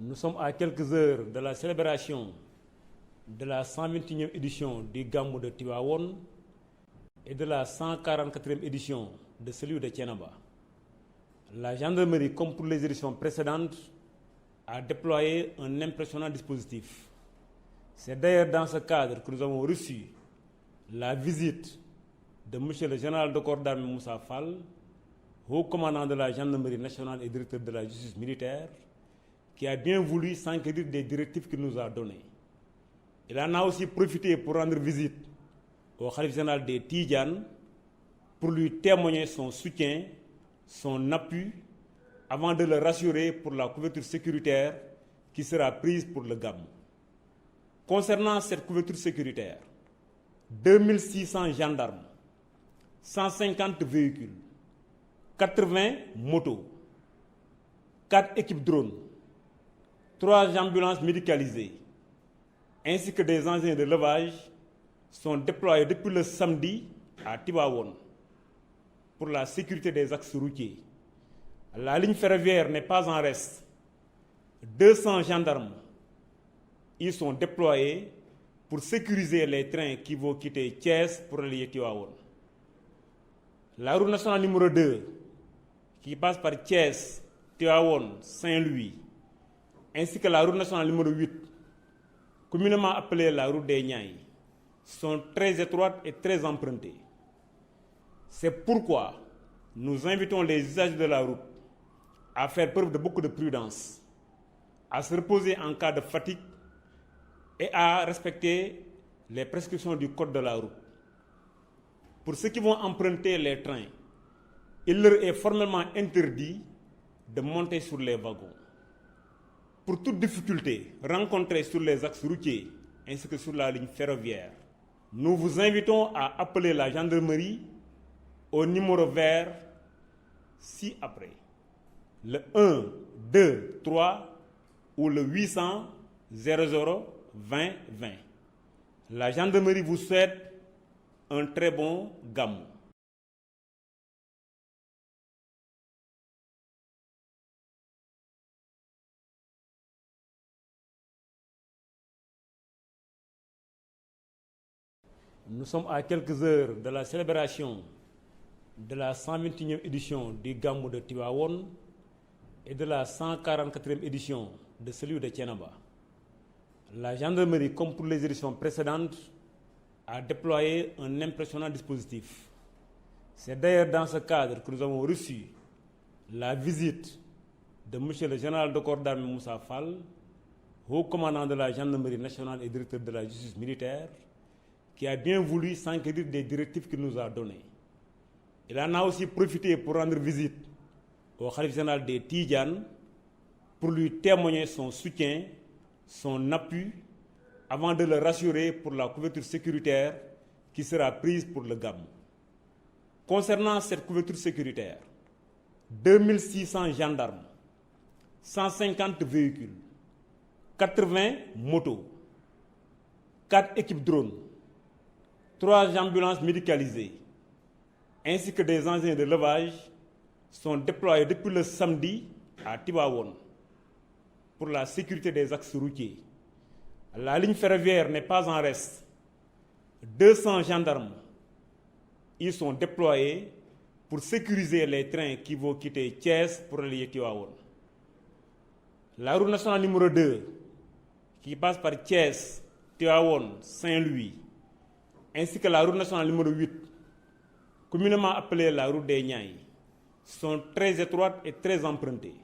Nous sommes à quelques heures de la célébration de la 121e édition du Gamou de Tivaouane et de la 144e édition de celui de Thiénaba. La gendarmerie, comme pour les éditions précédentes, a déployé un impressionnant dispositif. C'est d'ailleurs dans ce cadre que nous avons reçu la visite de M. le général de corps d'armée Moussa Fall, haut commandant de la gendarmerie nationale et directeur de la justice militaire, qui a bien voulu s'enquérir des directives qu'il nous a données. Il en a aussi profité pour rendre visite au khalife général des Tidjanes pour lui témoigner son soutien, son appui, avant de le rassurer pour la couverture sécuritaire qui sera prise pour le Gamou. Concernant cette couverture sécuritaire, 2600 gendarmes, 150 véhicules, 80 motos, 4 équipes drones, 3 ambulances médicalisées, ainsi que des engins de levage sont déployés depuis le samedi à Tivaouane pour la sécurité des axes routiers. La ligne ferroviaire n'est pas en reste. 200 gendarmes y sont déployés pour sécuriser les trains qui vont quitter Thiès pour aller à Tivaouane. La route nationale numéro 2, qui passe par Thiès, Tivaouane, Saint-Louis, ainsi que la route nationale numéro 8, communément appelée la route des Niayes, sont très étroites et très empruntées. C'est pourquoi nous invitons les usagers de la route à faire preuve de beaucoup de prudence, à se reposer en cas de fatigue et à respecter les prescriptions du code de la route. Pour ceux qui vont emprunter les trains, il leur est formellement interdit de monter sur les wagons. Pour toute difficulté rencontrée sur les axes routiers ainsi que sur la ligne ferroviaire, nous vous invitons à appeler la gendarmerie au numéro vert ci-après. Le 1 2 3 ou le 800 00 20 20. La gendarmerie vous souhaite un très bon Gamou. Nous sommes à quelques heures de la célébration de la 121e édition du Gamou de Tivaouane et de la 144e édition de celui de Thiénaba. La gendarmerie, comme pour les éditions précédentes, a déployé un impressionnant dispositif. C'est d'ailleurs dans ce cadre que nous avons reçu la visite de M. le général de corps d'armée Moussa Fall, haut commandant de la gendarmerie nationale et directeur de la justice militaire, qui a bien voulu s'enquérir des directives qu'il nous a données. Il en a aussi profité pour rendre visite au khalife général des Tidjanes pour lui témoigner son soutien, son appui, avant de le rassurer pour la couverture sécuritaire qui sera prise pour le Gamou. Concernant cette couverture sécuritaire, 2600 gendarmes, 150 véhicules, 80 motos, 4 équipes drones, 3 ambulances médicalisées, ainsi que des engins de levage sont déployés depuis le samedi à Tivaouane pour la sécurité des axes routiers. La ligne ferroviaire n'est pas en reste. 200 gendarmes y sont déployés pour sécuriser les trains qui vont quitter Thiès pour aller à Tivaouane. La route nationale numéro 2, qui passe par Thiès, Tivaouane, Saint-Louis, ainsi que la route nationale numéro 8, communément appelée la route des Niayes, sont très étroites et très empruntées.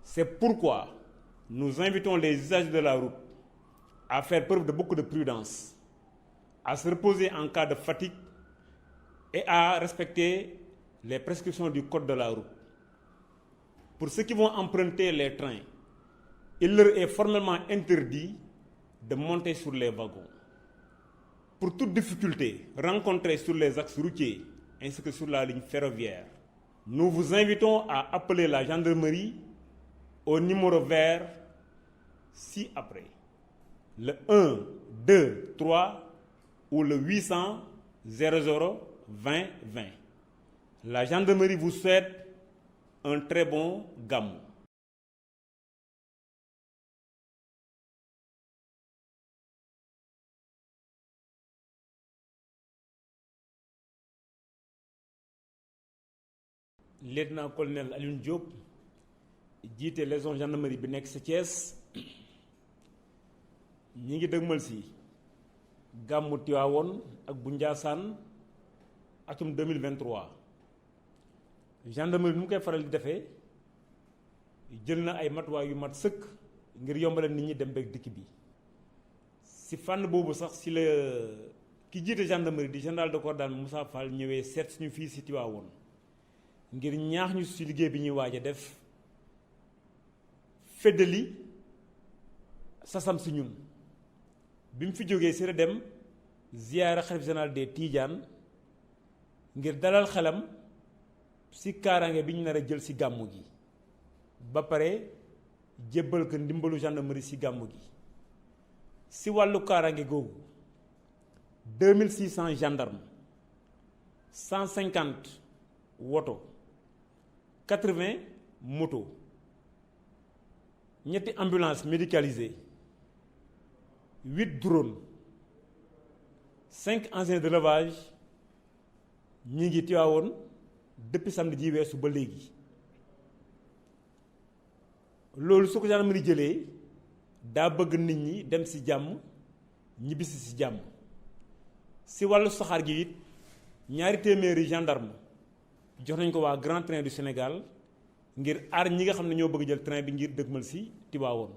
C'est pourquoi nous invitons les usagers de la route à faire preuve de beaucoup de prudence, à se reposer en cas de fatigue et à respecter les prescriptions du code de la route. Pour ceux qui vont emprunter les trains, il leur est formellement interdit de monter sur les wagons. Pour toute difficulté rencontrée sur les axes routiers ainsi que sur la ligne ferroviaire, nous vous invitons à appeler la gendarmerie au numéro vert ci-après. Le 1 2 3 ou le 800 00 20 20. La gendarmerie vous souhaite un très bon Gamou. lieutenant-colonel Alioune Diop jiite légion gendarmerie bi nekk sa Thiès ñi ngi dëgmal si gàmmu Tiwaawoon ak bu Njaasaan atum 2023 gendarmerie nu mu koy faral di defee jël na ay matuwaay yu mat sëkk ngir yombale nit ñi dem beeg dikk bi si fànn boobu sax si la ki jiite gendarmerie di général de corps d'armée Moussa Fall ñëwee seet suñu fii si Tiwaawoon ngir ñaax ñu si liggéey bi ñuy waaj a def feddali sasam si ñun bi mu fi jógee si la dem ziyaara xalif général des Tidiane ngir dalal xelam si kaaraange bi ñu nar a jël si gàmmu gi ba pare jébbal ko ndimbalu gendarmerie si gàmmu gi si wàllu kaaraange googu 2600 gendarmes 150 woto 80 moto ñetti ambulance médicalisée 8 drones 5 engins de levage ñi ngi Tiwaawoon depuis samedi ji weesu ba léegi loolu su ko gendarmerie jëlee daa bëgg nit ñi dem ci jàmm ñibbisi ci jàmm ci wàllu saxaar gi it 200 gendarme jox nañ ko waa Grand Train du Sénégal ngir aar ñi nga xam ne ñoo bëgg jël train bi ngir dëgmal ci Tiwaawoon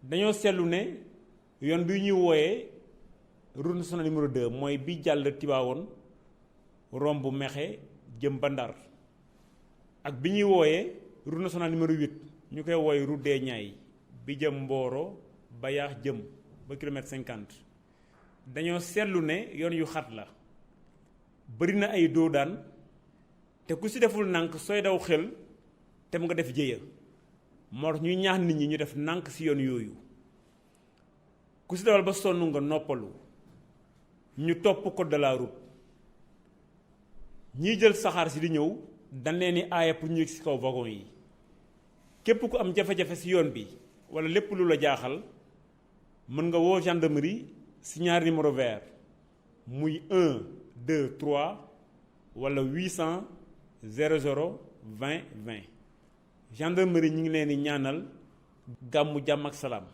dañoo seetlu ne yoon bi ñuy wooyee route nationale numéro 2 mooy bi jàll Tiwaawoon romb Mexe jëm ba Ndar ak bi ñuy wooyee route nationale numéro 8 ñu koy wooye route des Niayes bi jëm Mboro ba Yaax jëm ba kilomètre 50 dañoo seetlu ne yoon yu xat la bari na ay doodaan te ku ci deful nànk sooy daw xel te mu nga def jéya moo tax ñuy ñaax nit ñi ñu def nànk ci yoon yooyu ku ci dawal ba sonn nga noppalu ñu topp code de la route ñiy jël saxaar si di ñëw dañ leen di aaya pour ñu yëg ci kaw wagon yi képp ku am jafe-jafe ci yoon bi walla lépp lu la jaaxal mën nga woo gendarmerie ci ñaari numéro vert muy 1 2 3 walla 800 00 20 20 gendarmerie ñi ngi leen di ñaanal gàmmu jàmm ak salaam